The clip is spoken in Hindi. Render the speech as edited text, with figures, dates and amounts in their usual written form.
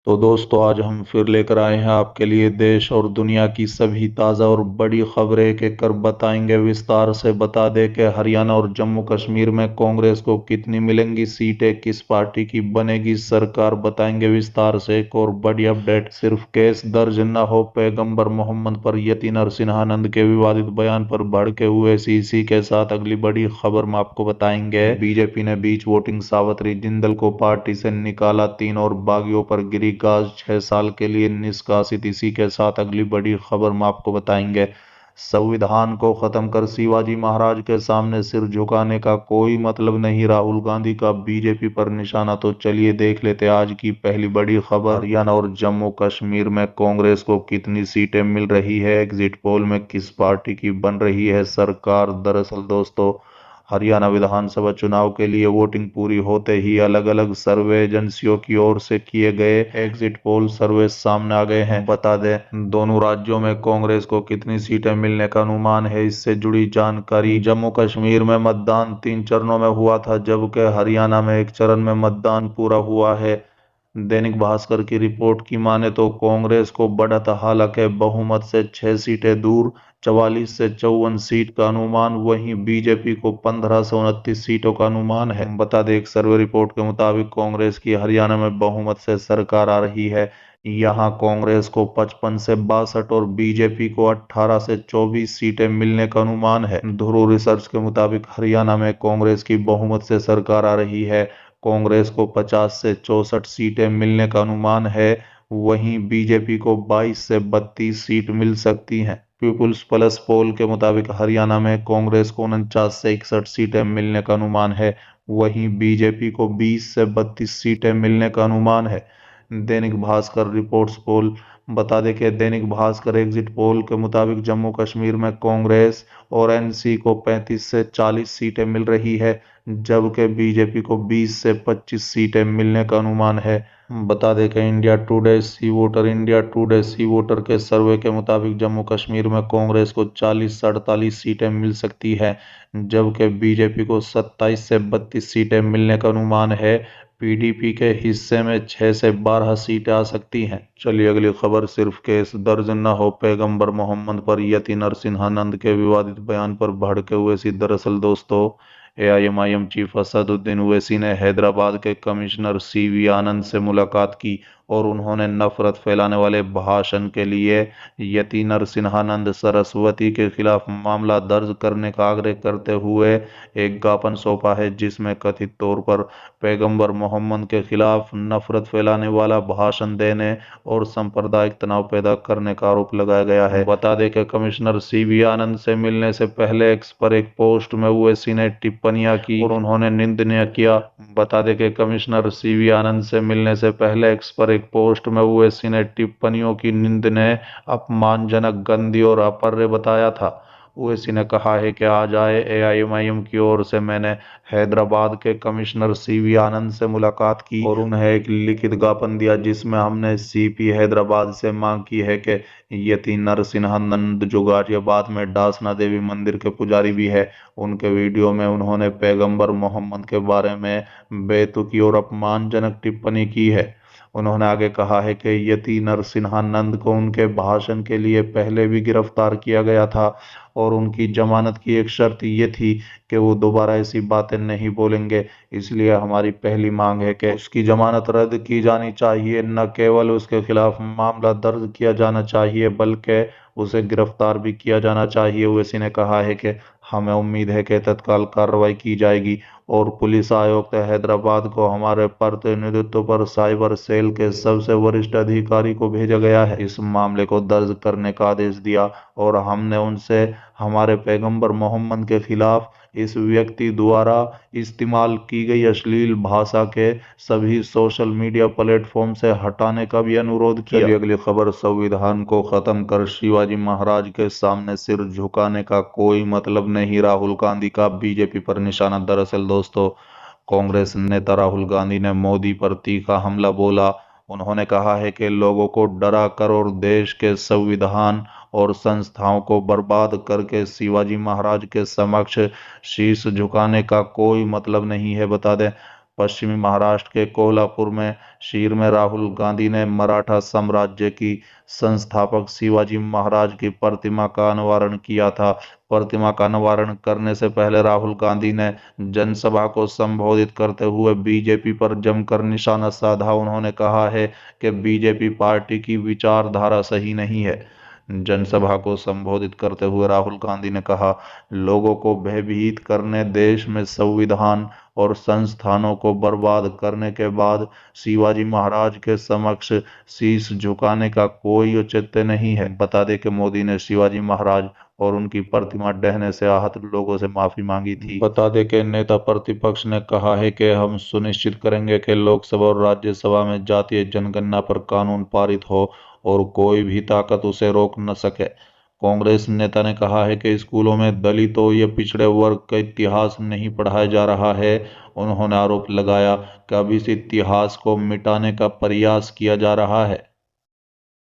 तो दोस्तों आज हम फिर लेकर आए हैं आपके लिए देश और दुनिया की सभी ताज़ा और बड़ी खबरें एक एक कर बताएंगे विस्तार से। बता दें कि हरियाणा और जम्मू कश्मीर में कांग्रेस को कितनी मिलेंगी सीटें, किस पार्टी की बनेगी सरकार, बताएंगे विस्तार से। एक और बड़ी अपडेट, सिर्फ केस दर्ज न हो पैगंबर मोहम्मद पर यति नरसिंहानंद के विवादित बयान पर भड़के हुए सीसी के साथ अगली बड़ी खबर में आपको बताएंगे। बीजेपी ने बीच वोटिंग सावित्री जिंदल को पार्टी से निकाला, 3 और बागियों पर गिरी गाज, 6 साल के लिए निष्कासित। इसी के साथ अगली बड़ी खबर में आपको बताएंगे, संविधान को खत्म कर शिवाजी महाराज के सामने सिर झुकाने का कोई मतलब नहीं, राहुल गांधी का बीजेपी पर निशाना। तो चलिए देख लेते आज की पहली बड़ी खबर। हरियाणा और जम्मू कश्मीर में कांग्रेस को कितनी सीटें मिल रही है, एग्जिट पोल में किस पार्टी की बन रही है सरकार। दरअसल दोस्तों, हरियाणा विधानसभा चुनाव के लिए वोटिंग पूरी होते ही अलग अलग सर्वे एजेंसियों की ओर से किए गए एग्जिट पोल सर्वे सामने आ गए हैं। बता दें दोनों राज्यों में कांग्रेस को कितनी सीटें मिलने का अनुमान है, इससे जुड़ी जानकारी। जम्मू कश्मीर में मतदान 3 चरणों में हुआ था, जबकि हरियाणा में एक चरण में मतदान पूरा हुआ है। दैनिक भास्कर की रिपोर्ट की माने तो कांग्रेस को बढ़त, हालांकि बहुमत से 6 सीटें दूर, 44 से 54 सीट का अनुमान। वहीं बीजेपी को 15 से 29 सीटों का अनुमान है। बता दें एक सर्वे रिपोर्ट के मुताबिक कांग्रेस की हरियाणा में बहुमत से सरकार आ रही है। यहां कांग्रेस को 55 से 62 और बीजेपी को 18 से 24 सीटें मिलने का अनुमान है। ध्रुव रिसर्च के मुताबिक हरियाणा में कांग्रेस की बहुमत से सरकार आ रही है। कांग्रेस को 50 से 64 सीटें मिलने का अनुमान है। वहीं बीजेपी को 22 से 32 सीट मिल सकती हैं। पीपुल्स प्लस पोल के मुताबिक हरियाणा में कांग्रेस को 49 से 61 सीटें मिलने का अनुमान है। वहीं बीजेपी को 20 से 32 सीटें मिलने का अनुमान है। दैनिक भास्कर रिपोर्ट्स पोल, बता दें कि दैनिक भास्कर एग्जिट पोल के मुताबिक जम्मू कश्मीर में कांग्रेस और एनसी को 35 से 40 सीटें मिल रही है, जबकि बीजेपी को 20 से 25 सीटें मिलने का अनुमान है। बता दें कि इंडिया टुडे सी वोटर के सर्वे के मुताबिक जम्मू कश्मीर में कांग्रेस को 40 से 48 सीटें मिल सकती है, जबकि बीजेपी को 27 से 32 सीटें मिलने का अनुमान है। पीडीपी के हिस्से में 6 से 12 सीटें आ सकती हैं। चलिए अगली खबर, सिर्फ केस दर्ज न हो पैगंबर मोहम्मद पर यति नरसिंहानंद के विवादित बयान पर भड़के हुए सी। दरअसल दोस्तों, एआईएमआईएम चीफ असदुद्दीन ओवैसी ने हैदराबाद के कमिश्नर सीवी आनंद से मुलाकात की और उन्होंने नफरत फैलाने वाले भाषण के लिए यति नरसिंहानंद सरस्वती के खिलाफ मामला दर्ज करने का आग्रह करते हुए एक ज्ञापन सौंपा है, जिसमें कथित तौर पर पैगंबर मोहम्मद के खिलाफ नफरत फैलाने वाला भाषण देने और सांप्रदायिक तनाव पैदा करने का आरोप लगाया गया है। बता दें कि कमिश्नर सीवी आनंद से मिलने से पहले एक्स पर एक पोस्ट में ओवैसी ने टिप्पणियां की और उन्होंने निंदनीय किया। बता दें कि कमिश्नर सीवी आनंद से मिलने से पहले एक्स पर एक पोस्ट में ओवैसी ने टिप्पणियों की निंदनीय, अपमानजनक, गंदी और अपर्याप्त बताया था। ओवैसी ने कहा है कि आज आए एआईएमआईएम की ओर से मैंने हैदराबाद के कमिश्नर सीवी आनंद से मुलाकात की और उन्हें एक लिखित ज्ञापन दिया, जिसमें हमने सीपी हैदराबाद से मांग की है कि यति नरसिंहानंद, जो गाजियाबाद में डासना देवी मंदिर के पुजारी भी है, उनके वीडियो में उन्होंने पैगंबर मोहम्मद के बारे में बेतुकी और अपमानजनक टिप्पणी की है। उन्होंने आगे कहा है कि यति नरसिंहानंद को उनके भाषण के लिए पहले भी गिरफ्तार किया गया था और उनकी जमानत की एक शर्त ये थी कि वो दोबारा ऐसी बातें नहीं बोलेंगे। इसलिए हमारी पहली मांग है कि उसकी जमानत रद्द की जानी चाहिए, न केवल उसके खिलाफ मामला दर्ज किया जाना चाहिए बल्कि उसे गिरफ्तार भी किया जाना चाहिए। ओवैसी ने कहा है कि हमें उम्मीद है कि तत्काल कार्रवाई की जाएगी और पुलिस आयुक्त हैदराबाद को हमारे प्रतिनिधित्व पर साइबर सेल के सबसे वरिष्ठ अधिकारी को भेजा गया है, इस मामले को दर्ज करने का आदेश दिया और हमने उनसे हमारे पैगंबर मोहम्मद के खिलाफ इस व्यक्ति द्वारा इस्तेमाल की गई अश्लील भाषा के सभी सोशल मीडिया प्लेटफॉर्म से हटाने का भी अनुरोध किया। चलिए अगली खबर, संविधान को खत्म कर शिवाजी महाराज के सामने सिर झुकाने का कोई मतलब नहीं, राहुल गांधी का बीजेपी पर निशाना। दरअसल दोस्तों, कांग्रेस नेता राहुल गांधी ने मोदी पर तीखा हमला बोला। उन्होंने कहा है कि लोगों को डरा कर और देश के संविधान और संस्थाओं को बर्बाद करके शिवाजी महाराज के समक्ष शीश झुकाने का कोई मतलब नहीं है। बता दें पश्चिमी महाराष्ट्र के कोल्हापुर में शीर में राहुल गांधी ने मराठा साम्राज्य की संस्थापक शिवाजी महाराज की प्रतिमा का अनावरण किया था। प्रतिमा का अनावरण करने से पहले राहुल गांधी ने जनसभा को संबोधित करते हुए बीजेपी पर जमकर निशाना साधा। उन्होंने कहा है कि बीजेपी पार्टी की विचारधारा सही नहीं है। जनसभा को संबोधित करते हुए राहुल गांधी ने कहा, लोगों को भयभीत करने, देश में संविधान और संस्थानों को बर्बाद करने के बाद शिवाजी महाराज के समक्ष शीश झुकाने का कोई औचित्य नहीं है। बता दें कि मोदी ने शिवाजी महाराज और उनकी प्रतिमा ढहने से आहत लोगों से माफी मांगी थी। बता दें कि नेता प्रतिपक्ष ने कहा है कि हम सुनिश्चित करेंगे कि लोकसभा और राज्यसभा में जातीय जनगणना पर कानून पारित हो और कोई भी ताकत उसे रोक न सके। कांग्रेस नेता ने कहा है कि स्कूलों में दलितों या पिछड़े वर्ग का इतिहास नहीं पढ़ाया जा रहा है। उन्होंने आरोप लगाया कि अब इस इतिहास को मिटाने का प्रयास किया जा रहा है।